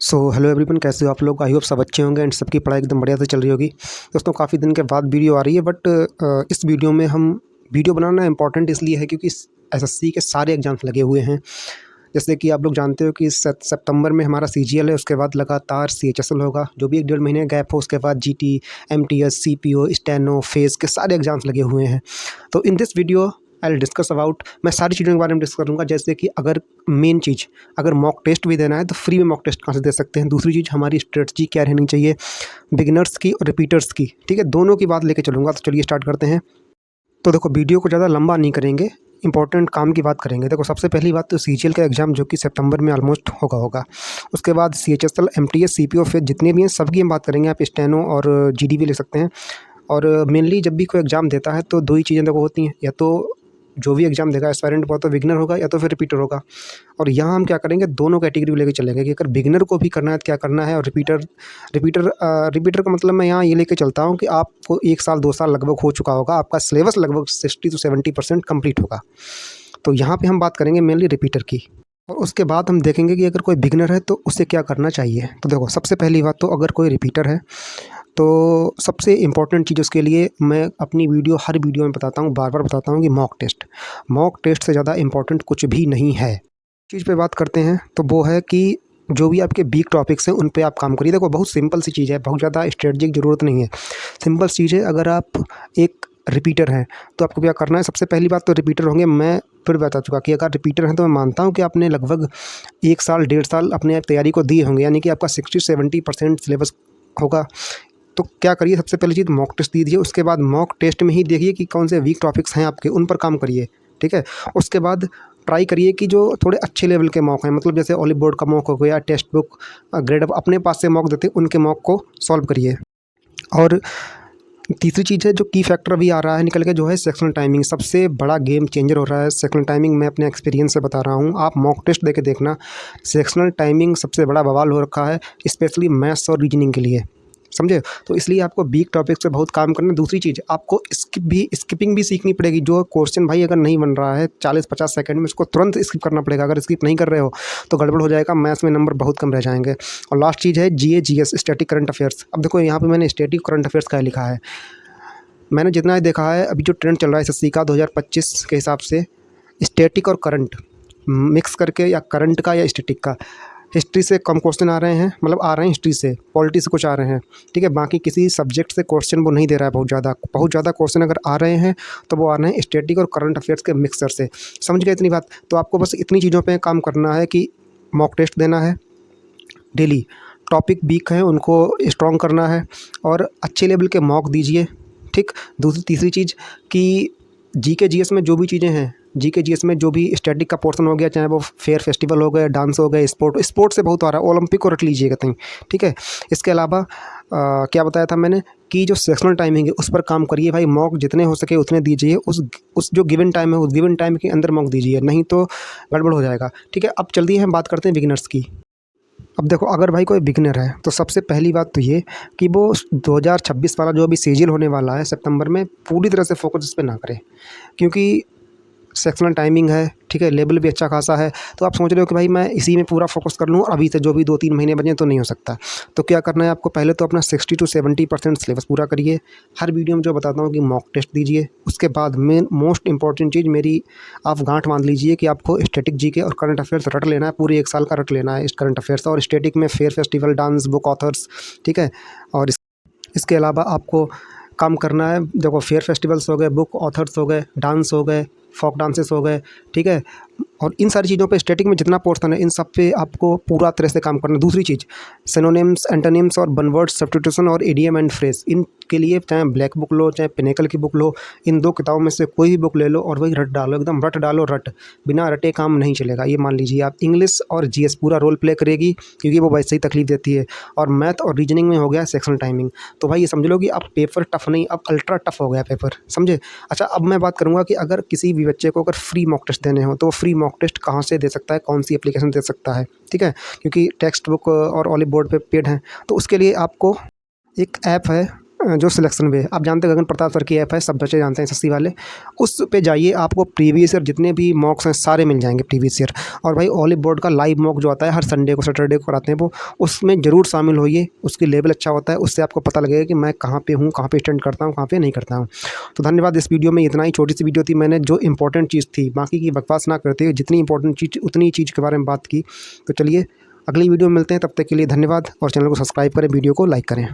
So hello everyone, कैसे हो आप लोग। आई होप सब अच्छे होंगे एंड सबकी पढ़ाई एकदम बढ़िया से चल रही होगी। दोस्तों, काफ़ी दिन के बाद वीडियो आ रही है बट इस वीडियो में हम वीडियो बनाना इंपॉर्टेंट इसलिए है क्योंकि एसएससी के सारे एग्जाम्स लगे हुए हैं। जैसे कि आप लोग जानते हो कि सितंबर में हमारा सीजीएल है, उसके बाद लगातार सीएचएसएल होगा, जो भी 1-1.5 महीने गैप हो। उसके बाद GT, MTS, CPO, steno, face के सारे एग्जाम्स लगे हुए हैं। तो in this video I will discuss about, मैं सारी चीज़ों के बारे में डिस्कस करूँगा। जैसे कि अगर मेन चीज़, अगर मॉक टेस्ट भी देना है तो फ्री में मॉक टेस्ट कहाँ से दे सकते हैं। दूसरी चीज़, हमारी स्ट्रेटजी क्या रहनी चाहिए बिगिनर्स की और रिपीटर्स की, ठीक है, दोनों की बात लेके चलूँगा। तो चलिए स्टार्ट करते हैं। तो देखो, वीडियो को ज़्यादा लंबा नहीं करेंगे, इंपॉर्टेंट काम की बात करेंगे। देखो, सबसे पहली बात तो सीजीएल का एग्जाम जो कि सितंबर में ऑलमोस्ट होगा। उसके बाद सीएचएसएल, एमटीएस, सीपीओ, फिर जितने भी हैं सबकी हम बात करेंगे। आप स्टेनो और जीडी भी ले सकते हैं। और मेनली जब भी कोई एग्ज़ाम देता है तो दो ही चीज़ें देखो होती हैं, या तो जो भी एग्ज़ाम देगा एस्पायरेंट वो तो बिगिनर होगा या तो फिर रिपीटर होगा। और यहाँ हम क्या करेंगे, दोनों कैटेगरी लेके चलेंगे कि अगर बिगिनर को भी करना है तो क्या करना है, और रिपीटर का मतलब मैं यहाँ ये लेके चलता हूँ कि आपको 1 साल 2 साल लगभग हो चुका होगा, आपका सिलेबस लगभग 60 से 70% कंप्लीट होगा। तो यहाँ पे हम बात करेंगे मेनली रिपीटर की। और उसके बाद हम देखेंगे कि अगर कोई बिगिनर है तो उसे क्या करना चाहिए। तो देखो, सबसे पहली बात तो अगर कोई रिपीटर है तो सबसे इम्पॉर्टेंट चीज़ उसके लिए मैं अपनी हर वीडियो में बताता हूँ, बार बार बताता हूँ कि मॉक टेस्ट से ज़्यादा इम्पॉर्टेंट कुछ भी नहीं है। चीज़ पे बात करते हैं तो वो है कि जो भी आपके वीक टॉपिक्स हैं उन पे आप काम करिए। देखो, बहुत सिंपल सी चीज़ है, बहुत ज़्यादा स्ट्रेटजी की ज़रूरत नहीं है, सिंपल चीज़ है। अगर आप एक रिपीटर हैं तो आपको क्या करना है, सबसे पहली बात तो रिपीटर होंगे। मैं फिर बता चुका कि अगर रिपीटर हैं तो मैं मानता हूँ कि आपने लगभग 1 साल 1.5 साल अपने तैयारी को दिए होंगे, यानी कि आपका 60-70% सिलेबस होगा। तो क्या करिए, सबसे पहली चीज़ मॉक टेस्ट दीजिए। उसके बाद मॉक टेस्ट में ही देखिए कि कौन से वीक टॉपिक्स हैं आपके, उन पर काम करिए, ठीक है। उसके बाद ट्राई करिए कि जो थोड़े अच्छे लेवल के मॉक हैं, मतलब जैसे ऑलिव बोर्ड का मॉक हो गया, टेक्स्ट बुक, ग्रेड अप अपने पास से मॉक देते हैं, उनके मॉक को सॉल्व करिए। और तीसरी चीज़ है, जो की फैक्टर अभी आ रहा है निकल के, जो है सेक्शनल टाइमिंग, सबसे बड़ा गेम चेंजर हो रहा है सेक्शनल टाइमिंग। मैं अपने एक्सपीरियंस से बता रहा हूँ, आप मॉक टेस्ट देके देखना, सेक्शनल टाइमिंग सबसे बड़ा बवाल हो रखा है, स्पेशली मैथ्स और रीजनिंग के लिए, समझे। तो इसलिए आपको वीक टॉपिक पे बहुत काम करना है। दूसरी चीज़, आपको स्किपिंग भी सीखनी पड़ेगी। जो क्वेश्चन भाई अगर नहीं बन रहा है 40-50 सेकंड में, उसको तुरंत स्किप करना पड़ेगा। अगर स्किप नहीं कर रहे हो तो गड़बड़ हो जाएगा, मैथ्स में नंबर बहुत कम रह जाएंगे। और लास्ट चीज़ है जीए जीएस, स्टैटिक करंट अफेयर्स। अब देखो, यहाँ पर मैंने स्टैटिक करंट अफेयर्स का लिखा है। मैंने जितना देखा है अभी जो ट्रेंड चल रहा है एसएससी का 2025 के हिसाब से, स्टैटिक और करंट मिक्स करके, या करंट का या स्टैटिक का, हिस्ट्री से कम क्वेश्चन आ रहे हैं, मतलब आ रहे हैं हिस्ट्री से, पॉलिटी से कुछ आ रहे हैं, ठीक है। बाकी किसी सब्जेक्ट से क्वेश्चन वो नहीं दे रहा है। बहुत ज़्यादा क्वेश्चन अगर आ रहे हैं तो वो आ रहे हैं स्टैटिक और करंट अफेयर्स के मिक्सर से। समझ गए इतनी बात। तो आपको बस इतनी चीज़ों पे काम करना है कि मॉक टेस्ट देना है डेली, टॉपिक वीक हैं उनको स्ट्रॉन्ग करना है, और अच्छे लेवल के मॉक दीजिए, ठीक। तीसरी चीज़ कि जीके जीएस में जो भी चीज़ें हैं, जीके जीएस में जो भी स्टैटिक का पोर्शन हो गया, चाहे वो फेयर फेस्टिवल हो गए, डांस हो गए, स्पोर्ट से बहुत आ रहा है, ओलंपिक को रख लीजिएगा कहीं, ठीक है। इसके अलावा क्या बताया था मैंने कि जो सेक्शनल टाइमिंग है उस पर काम करिए भाई। मॉक जितने हो सके उतने दीजिए, उस जो गिवन टाइम है उस गिवन टाइम के अंदर मॉक दीजिए, नहीं तो गड़बड़ हो जाएगा, ठीक है। अब जल्दी हम बात करते हैं बिगिनर्स की। अब देखो, अगर भाई कोई बिगिनर है तो सबसे पहली बात तो ये कि वो 2026 वाला जो अभी सीजीएल होने वाला है सितंबर में, पूरी तरह से फोकस इस पे ना करे, क्योंकि सेक्शनल टाइमिंग है, ठीक है, लेवल भी अच्छा खासा है। तो आप सोच रहे हो कि भाई मैं इसी में पूरा फोकस कर लूँ और अभी से जो भी 2-3 महीने बचे तो नहीं हो सकता। तो क्या करना है आपको, पहले तो अपना 60-70% सिलेबस पूरा करिए। हर वीडियो में जो बताता हूँ कि मॉक टेस्ट दीजिए। उसके बाद मेन मोस्ट इंपॉर्टेंट चीज़ मेरी, आप गांठ बांध लीजिए कि आपको स्टैटिक जीके और करंट अफेयर्स रट लेना है, पूरे 1 साल का रट लेना है इस करंट अफेयर्स। और स्टैटिक में fair festival, dance, book authors, ठीक है। और इसके अलावा आपको काम करना है, देखो, फेयर फेस्टिवल्स हो गए, बुक ऑथर्स हो गए, डांस हो गए, फोक डांसेस हो गए, ठीक है। और इन सारी चीज़ों पे स्टैटिक में जितना पोर्शन है इन सब पे आपको पूरा तरह से काम करना है। दूसरी चीज़, सिनोनिम्स, एंटोनिम्स और बनवर्ड्स, सब्स्टिट्यूशन और इडियम एंड फ्रेज, इनके लिए चाहे ब्लैक बुक लो चाहे पिनेकल की बुक लो, इन 2 किताबों में से कोई भी बुक ले लो और वही रट डालो, एकदम रट डालो। बिना रटे काम नहीं चलेगा, ये मान लीजिए आप। इंग्लिश और जीएस पूरा रोल प्ले करेगी क्योंकि वो वैसे ही तकलीफ देती है। और मैथ और रीजनिंग में हो गया सेक्शनल टाइमिंग। तो भाई ये समझ लो कि अब पेपर टफ नहीं, अब अल्ट्रा टफ हो गया पेपर, समझे। अच्छा, अब मैं बात करूँगा कि अगर किसी भी बच्चे को अगर फ्री मॉक टेस्ट देने हो तो वो फ्री मॉक टेस्ट कहाँ से दे सकता है, कौन सी एप्लीकेशन दे सकता है, ठीक है। क्योंकि टेक्स्ट बुक और ऑलिव बोर्ड पे पेड हैं, तो उसके लिए आपको एक ऐप है, जो सिलेक्शन वे आप जानते हैं, गगन प्रताप सर की ऐप है, सब बच्चे जानते हैं एसएससी वाले। उस पे जाइए, आपको प्रीवियस ईयर जितने भी मॉक्स हैं सारे मिल जाएंगे प्रीवियस ईयर। और भाई ऑलिव बोर्ड का लाइव मॉक जो आता है हर संडे को सैटरडे को कराते हैं वो, उसमें ज़रूर शामिल होइए। उसकी लेवल अच्छा होता है, उससे आपको पता लगेगा कि मैं कहाँ पे हूँ, कहाँ पे स्टैंड करता हूँ, कहाँ पे नहीं करता हूँ। तो धन्यवाद। इस वीडियो में इतना ही, छोटी सी वीडियो थी, मैंने जो इंपॉर्टेंट चीज़ थी, बाकी की बकवास ना करते हुए जितनी इंपॉर्टेंट चीज़ उतनी चीज़ के बारे में बात की। तो चलिए अगली वीडियो में मिलते हैं, तब तक के लिए धन्यवाद। और चैनल को सब्सक्राइब करें, वीडियो को लाइक करें।